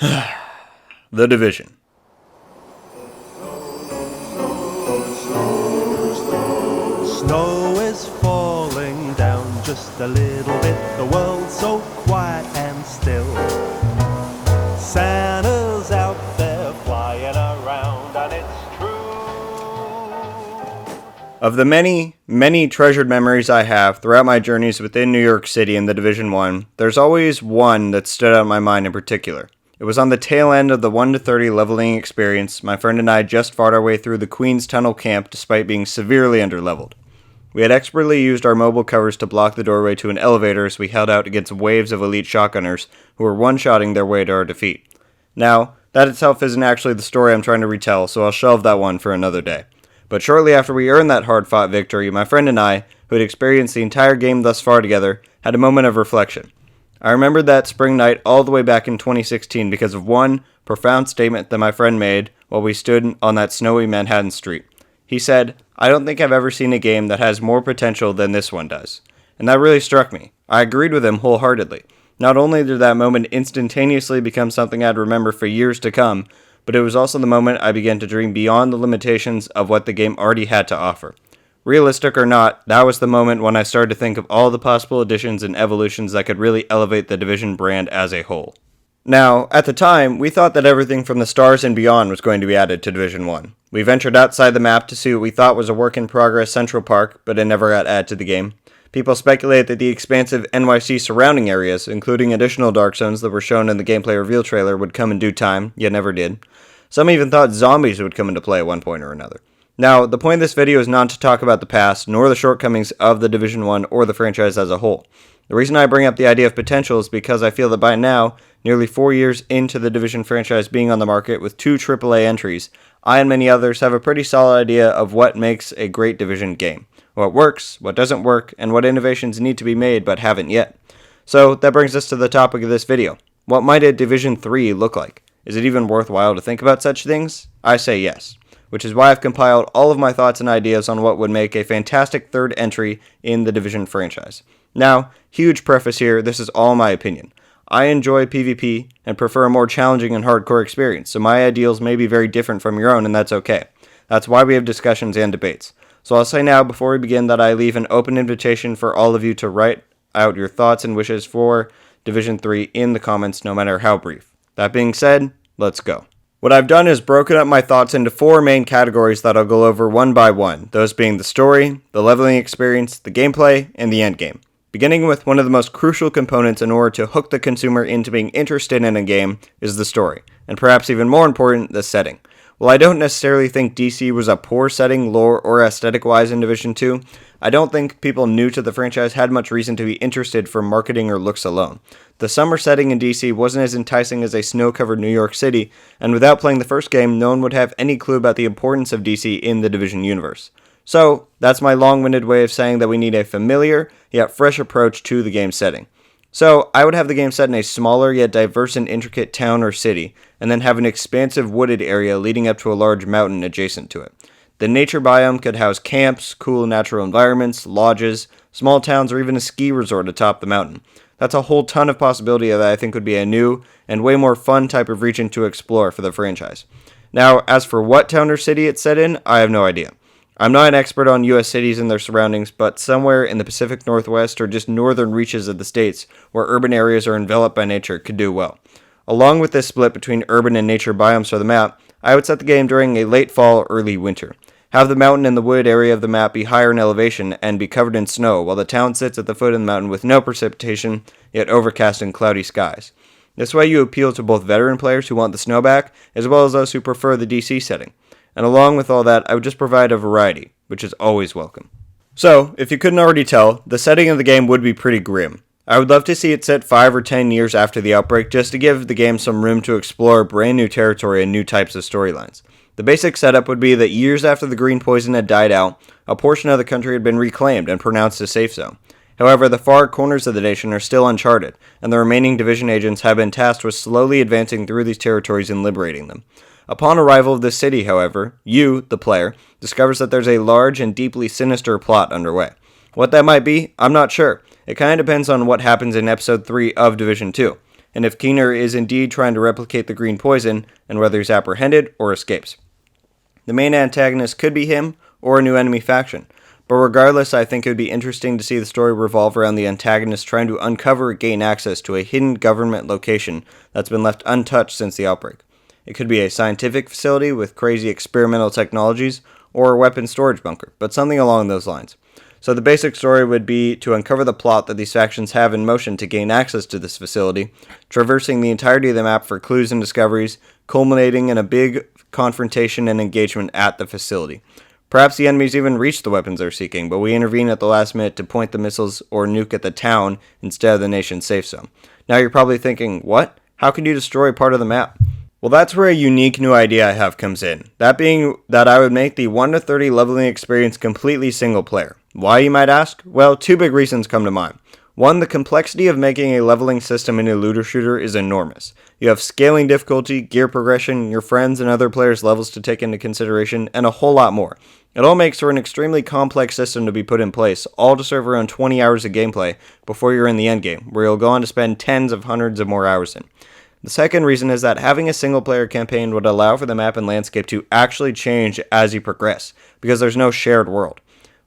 The Division. Snow is falling down just a little bit. The world's so quiet and still. Santa's out there flying around, and it's true. Of the many, many treasured memories I have throughout my journeys within New York City in the Division 1, there's always one that stood out in my mind in particular. It was on the tail end of the 1 to 30 leveling experience. My friend and I just fought our way through the Queens Tunnel camp despite being severely underleveled. We had expertly used our mobile covers to block the doorway to an elevator as we held out against waves of elite shotgunners who were one-shotting their way to our defeat. Now, that itself isn't actually the story I'm trying to retell, so I'll shelve that one for another day. But shortly after we earned that hard-fought victory, my friend and I, who had experienced the entire game thus far together, had a moment of reflection. I remembered that spring night all the way back in 2016 because of one profound statement that my friend made while we stood on that snowy Manhattan street. He said, "I don't think I've ever seen a game that has more potential than this one does." And that really struck me. I agreed with him wholeheartedly. Not only did that moment instantaneously become something I'd remember for years to come, but it was also the moment I began to dream beyond the limitations of what the game already had to offer. Realistic or not, that was the moment when I started to think of all the possible additions and evolutions that could really elevate the Division brand as a whole. Now, at the time, we thought that everything from the stars and beyond was going to be added to Division 1. We ventured outside the map to see what we thought was a work-in-progress Central Park, but it never got added to the game. People speculate that the expansive NYC surrounding areas, including additional dark zones that were shown in the gameplay reveal trailer, would come in due time, yet never did. Some even thought zombies would come into play at one point or another. Now, the point of this video is not to talk about the past, nor the shortcomings of the Division 1 or the franchise as a whole. The reason I bring up the idea of potential is because I feel that by now, nearly 4 years into the Division franchise being on the market with 2 AAA entries, I and many others have a pretty solid idea of what makes a great Division game. What works, what doesn't work, and what innovations need to be made but haven't yet. So, that brings us to the topic of this video. What might a Division 3 look like? Is it even worthwhile to think about such things? I say yes. Which is why I've compiled all of my thoughts and ideas on what would make a fantastic third entry in the Division franchise. Now, huge preface here, this is all my opinion. I enjoy PvP and prefer a more challenging and hardcore experience, so my ideals may be very different from your own, and that's okay. That's why we have discussions and debates. So I'll say now before we begin that I leave an open invitation for all of you to write out your thoughts and wishes for Division 3 in the comments, no matter how brief. That being said, let's go. What I've done is broken up my thoughts into 4 main categories that I'll go over one by one, those being the story, the leveling experience, the gameplay, and the endgame. Beginning with one of the most crucial components in order to hook the consumer into being interested in a game is the story, and perhaps even more important, the setting. While I don't necessarily think DC was a poor setting, lore, or aesthetic-wise in Division 2, I don't think people new to the franchise had much reason to be interested for marketing or looks alone. The summer setting in DC wasn't as enticing as a snow-covered New York City, and without playing the first game, no one would have any clue about the importance of DC in the Division universe. So, that's my long-winded way of saying that we need a familiar, yet fresh approach to the game setting. So, I would have the game set in a smaller yet diverse and intricate town or city, and then have an expansive wooded area leading up to a large mountain adjacent to it. The nature biome could house camps, cool natural environments, lodges, small towns, or even a ski resort atop the mountain. That's a whole ton of possibility that I think would be a new and way more fun type of region to explore for the franchise. Now, as for what town or city it's set in, I have no idea. I'm not an expert on US cities and their surroundings, but somewhere in the Pacific Northwest or just northern reaches of the states where urban areas are enveloped by nature could do well. Along with this split between urban and nature biomes for the map, I would set the game during a late fall, early winter. Have the mountain and the wood area of the map be higher in elevation and be covered in snow, while the town sits at the foot of the mountain with no precipitation, yet overcast and cloudy skies. This way you appeal to both veteran players who want the snow back, as well as those who prefer the DC setting. And along with all that, I would just provide a variety, which is always welcome. So, if you couldn't already tell, the setting of the game would be pretty grim. I would love to see it set 5 or 10 years after the outbreak, just to give the game some room to explore brand new territory and new types of storylines. The basic setup would be that years after the green poison had died out, a portion of the country had been reclaimed and pronounced a safe zone. However, the far corners of the nation are still uncharted, and the remaining division agents have been tasked with slowly advancing through these territories and liberating them. Upon arrival of this city, however, you, the player, discovers that there's a large and deeply sinister plot underway. What that might be, I'm not sure. It kind of depends on what happens in Episode 3 of Division 2. and if Keener is indeed trying to replicate the green poison, and whether he's apprehended or escapes. The main antagonist could be him, or a new enemy faction. But regardless, I think it would be interesting to see the story revolve around the antagonist trying to uncover or gain access to a hidden government location that's been left untouched since the outbreak. It could be a scientific facility with crazy experimental technologies, or a weapons storage bunker, but something along those lines. So the basic story would be to uncover the plot that these factions have in motion to gain access to this facility, traversing the entirety of the map for clues and discoveries, culminating in a big confrontation and engagement at the facility. Perhaps the enemies even reach the weapons they're seeking, but we intervene at the last minute to point the missiles or nuke at the town instead of the nation's safe zone. Now you're probably thinking, what? How can you destroy part of the map? Well, that's where a unique new idea I have comes in. That being that I would make the 1 to 30 leveling experience completely single player. Why, you might ask? Well, two big reasons come to mind. One, the complexity of making a leveling system in a looter shooter is enormous. You have scaling difficulty, gear progression, your friends and other players' levels to take into consideration, and a whole lot more. It all makes for an extremely complex system to be put in place, all to serve around 20 hours of gameplay before you're in the endgame, where you'll go on to spend tens of hundreds of more hours in. The second reason is that having a single player campaign would allow for the map and landscape to actually change as you progress, because there's no shared world.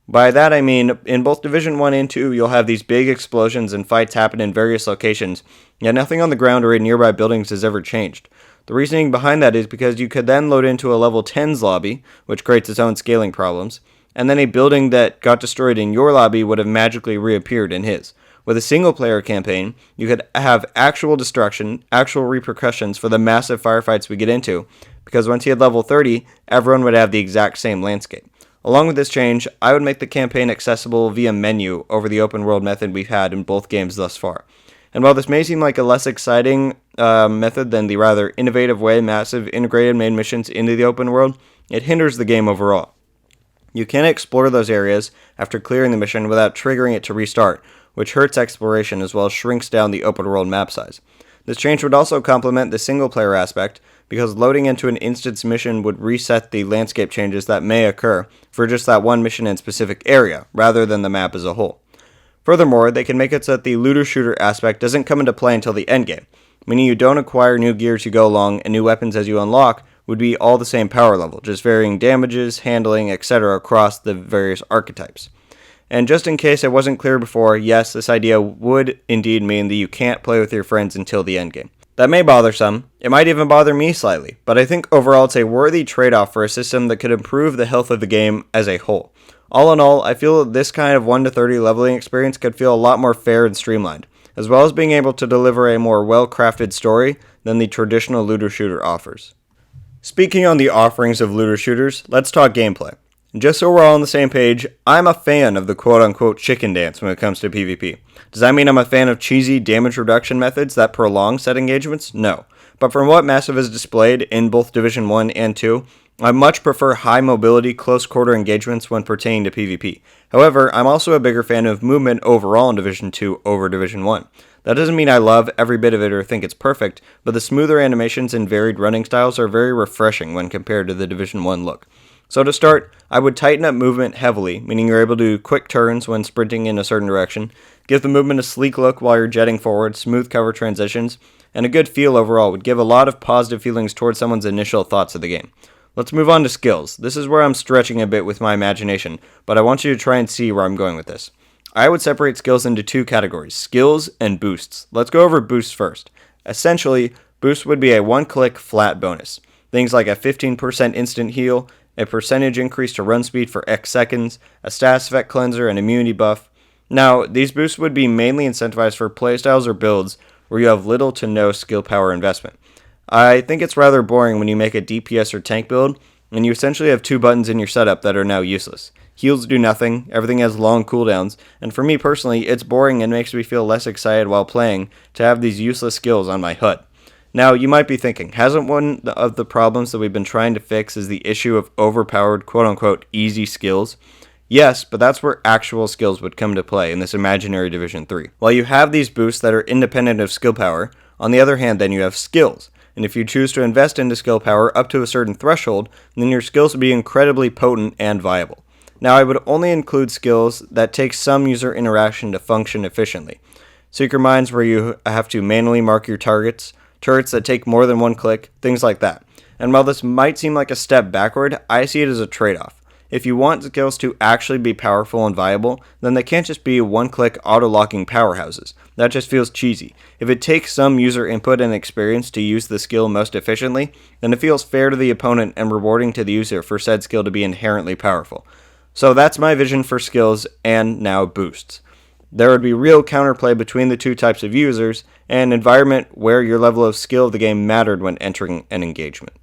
By that I mean, in both Division 1 and 2, you'll have these big explosions and fights happen in various locations, yet nothing on the ground or in nearby buildings has ever changed. The reasoning behind that is because you could then load into a level 10's lobby, which creates its own scaling problems, and then a building that got destroyed in your lobby would have magically reappeared in his. With a single-player campaign, you could have actual destruction, actual repercussions for the massive firefights we get into, because once you hit level 30, everyone would have the exact same landscape. Along with this change, I would make the campaign accessible via menu over the open world method we've had in both games thus far. And while this may seem like a less exciting method than the rather innovative way massive integrated main missions into the open world, it hinders the game overall. You can't explore those areas after clearing the mission without triggering it to restart, which hurts exploration as well as shrinks down the open world map size. This change would also complement the single player aspect, because loading into an instance mission would reset the landscape changes that may occur for just that one mission in specific area, rather than the map as a whole. Furthermore, they can make it so that the looter shooter aspect doesn't come into play until the endgame, meaning you don't acquire new gear as you go along, and new weapons as you unlock would be all the same power level, just varying damages, handling, etc. across the various archetypes. And just in case I wasn't clear before, yes, this idea would indeed mean that you can't play with your friends until the endgame. That may bother some, it might even bother me slightly, but I think overall it's a worthy trade-off for a system that could improve the health of the game as a whole. All in all, I feel that this kind of 1 to 30 leveling experience could feel a lot more fair and streamlined, as well as being able to deliver a more well-crafted story than the traditional looter shooter offers. Speaking on the offerings of looter shooters, let's talk gameplay. Just so we're all on the same page, I'm a fan of the quote-unquote chicken dance when it comes to PvP. Does that mean I'm a fan of cheesy damage reduction methods that prolong set engagements? No. But from what Massive has displayed in both Division 1 and 2, I much prefer high mobility, close quarter engagements when pertaining to PvP. However, I'm also a bigger fan of movement overall in Division 2 over Division 1. That doesn't mean I love every bit of it or think it's perfect, but the smoother animations and varied running styles are very refreshing when compared to the Division 1 look. So to start, I would tighten up movement heavily, meaning you're able to do quick turns when sprinting in a certain direction, give the movement a sleek look while you're jetting forward, smooth cover transitions, and a good feel overall would give a lot of positive feelings towards someone's initial thoughts of the game. Let's move on to skills. This is where I'm stretching a bit with my imagination, but I want you to try and see where I'm going with this. I would separate skills into two categories, skills and boosts. Let's go over boosts first. Essentially, boost would be a one-click flat bonus. Things like a 15% instant heal, a percentage increase to run speed for X seconds, a status effect cleanser, and immunity buff. Now, these boosts would be mainly incentivized for playstyles or builds where you have little to no skill power investment. I think it's rather boring when you make a DPS or tank build, and you essentially have two buttons in your setup that are now useless. Heals do nothing, everything has long cooldowns, and for me personally, it's boring and makes me feel less excited while playing to have these useless skills on my HUD. Now, you might be thinking, hasn't one of the problems that we've been trying to fix is the issue of overpowered quote-unquote easy skills? Yes, but that's where actual skills would come to play in this imaginary Division 3. While you have these boosts that are independent of skill power, on the other hand then you have skills. And if you choose to invest into skill power up to a certain threshold, then your skills will be incredibly potent and viable. Now, I would only include skills that take some user interaction to function efficiently. Seeker mines where you have to manually mark your targets, turrets that take more than one click, things like that. And while this might seem like a step backward, I see it as a trade-off. If you want skills to actually be powerful and viable, then they can't just be one-click auto-locking powerhouses. That just feels cheesy. If it takes some user input and experience to use the skill most efficiently, then it feels fair to the opponent and rewarding to the user for said skill to be inherently powerful. So that's my vision for skills and now boosts. There would be real counterplay between the two types of users, and an environment where your level of skill of the game mattered when entering an engagement.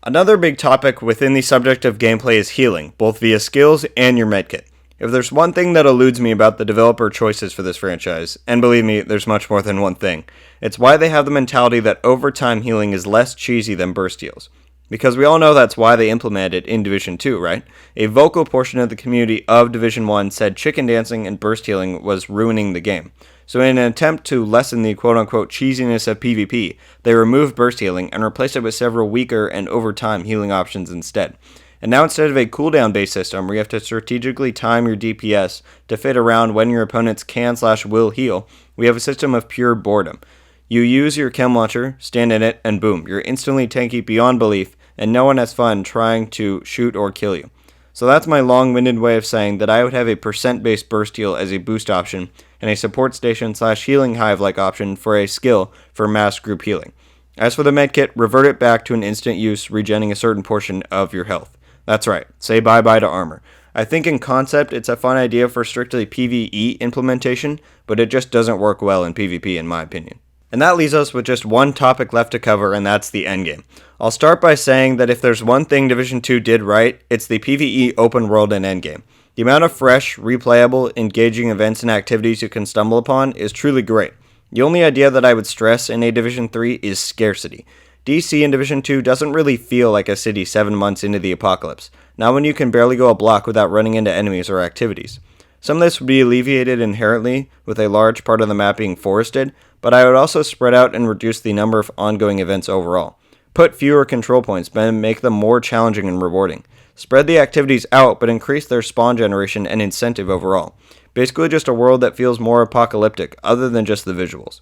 Another big topic within the subject of gameplay is healing, both via skills and your medkit. If there's one thing that eludes me about the developer choices for this franchise, and believe me, there's much more than one thing, it's why they have the mentality that overtime healing is less cheesy than burst heals. Because we all know that's why they implemented it in Division 2, right? A vocal portion of the community of Division 1 said chicken dancing and burst healing was ruining the game. So in an attempt to lessen the quote-unquote cheesiness of PvP, they removed burst healing and replaced it with several weaker and overtime healing options instead. And now instead of a cooldown-based system where you have to strategically time your DPS to fit around when your opponents can/will heal, we have a system of pure boredom. You use your chem launcher, stand in it, and boom, you're instantly tanky beyond belief, and no one has fun trying to shoot or kill you. So that's my long-winded way of saying that I would have a percent-based burst heal as a boost option, and a support station/healing hive-like option for a skill for mass group healing. As for the medkit, revert it back to an instant use, regenning a certain portion of your health. That's right, say bye-bye to armor. I think in concept it's a fun idea for strictly PvE implementation, but it just doesn't work well in PvP in my opinion. And that leaves us with just one topic left to cover, and that's the endgame. I'll start by saying that if there's one thing Division 2 did right, it's the PvE open world and endgame. The amount of fresh, replayable, engaging events and activities you can stumble upon is truly great. The only idea that I would stress in a Division 3 is scarcity. DC in Division 2 doesn't really feel like a city 7 months into the apocalypse, not when you can barely go a block without running into enemies or activities. Some of this would be alleviated inherently with a large part of the map being forested, but I would also spread out and reduce the number of ongoing events overall. Put fewer control points, but make them more challenging and rewarding. Spread the activities out, but increase their spawn generation and incentive overall. Basically just a world that feels more apocalyptic, other than just the visuals.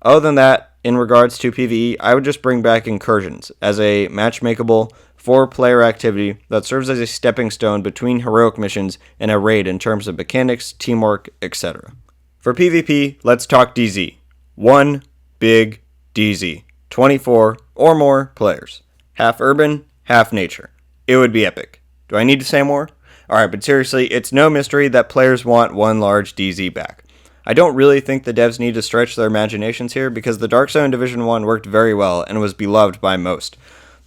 Other than that, in regards to PvE, I would just bring back incursions as a matchmakeable 4-player activity that serves as a stepping stone between heroic missions and a raid in terms of mechanics, teamwork, etc. For PvP, let's talk DZ. One big DZ. 24 or more players. Half urban, half nature. It would be epic. Do I need to say more? Alright, but seriously, it's no mystery that players want one large DZ back. I don't really think the devs need to stretch their imaginations here because the Dark Zone Division 1 worked very well and was beloved by most.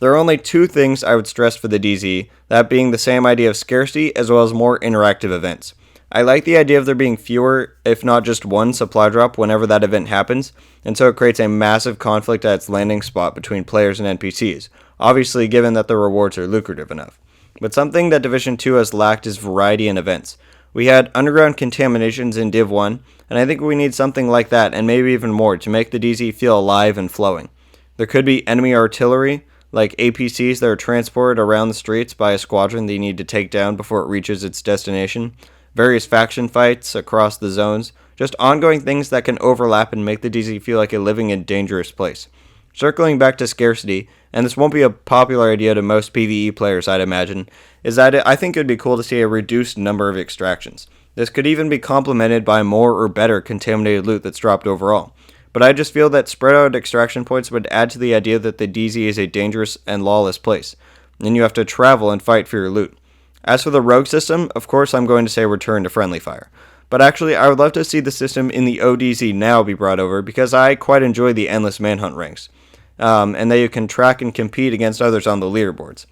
There are only two things I would stress for the DZ, that being the same idea of scarcity as well as more interactive events. I like the idea of there being fewer, if not just one, supply drop whenever that event happens, and so it creates a massive conflict at its landing spot between players and NPCs, obviously given that the rewards are lucrative enough. But something that Division 2 has lacked is variety in events. We had underground contaminations in Div 1, and I think we need something like that, and maybe even more, to make the DZ feel alive and flowing. There could be enemy artillery, like APCs that are transported around the streets by a squadron that you need to take down before it reaches its destination, various faction fights across the zones, just ongoing things that can overlap and make the DZ feel like a living and dangerous place. Circling back to scarcity, and this won't be a popular idea to most PvE players I'd imagine, is that I think it would be cool to see a reduced number of extractions. This could even be complemented by more or better contaminated loot that's dropped overall. But I just feel that spread out extraction points would add to the idea that the DZ is a dangerous and lawless place, and you have to travel and fight for your loot. As for the rogue system, of course I'm going to say return to friendly fire. But actually, I would love to see the system in the ODZ now be brought over because I quite enjoy the endless manhunt ranks, and that you can track and compete against others on the leaderboards.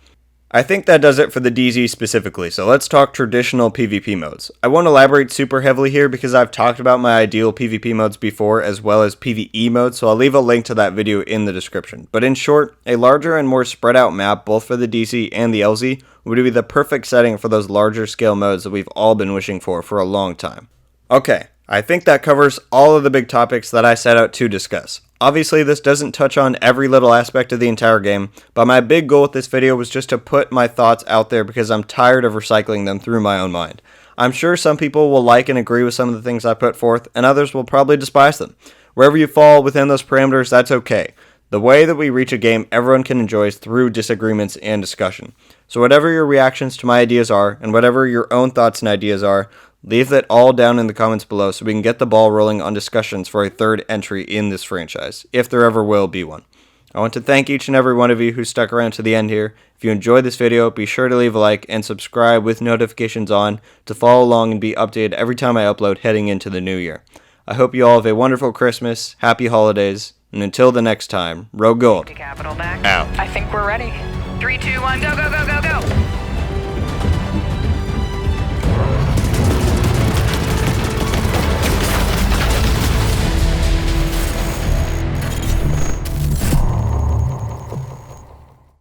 I think that does it for the DZ specifically, so let's talk traditional PvP modes. I won't elaborate super heavily here because I've talked about my ideal PvP modes before as well as PvE modes, so I'll leave a link to that video in the description. But in short, a larger and more spread out map both for the DZ and the LZ would be the perfect setting for those larger scale modes that we've all been wishing for a long time. Okay, I think that covers all of the big topics that I set out to discuss. Obviously, this doesn't touch on every little aspect of the entire game, but my big goal with this video was just to put my thoughts out there because I'm tired of recycling them through my own mind. I'm sure some people will like and agree with some of the things I put forth, and others will probably despise them. Wherever you fall within those parameters, that's okay. The way that we reach a game everyone can enjoy is through disagreements and discussion. So whatever your reactions to my ideas are, and whatever your own thoughts and ideas are, leave that all down in the comments below so we can get the ball rolling on discussions for a third entry in this franchise, if there ever will be one. I want to thank each and every one of you who stuck around to the end here. If you enjoyed this video, be sure to leave a like and subscribe with notifications on to follow along and be updated every time I upload heading into the new year. I hope you all have a wonderful Christmas, happy holidays, and until the next time, RogueGold, Capital back. out. I think we're ready. 3, 2, 1, go, go, go, go, go.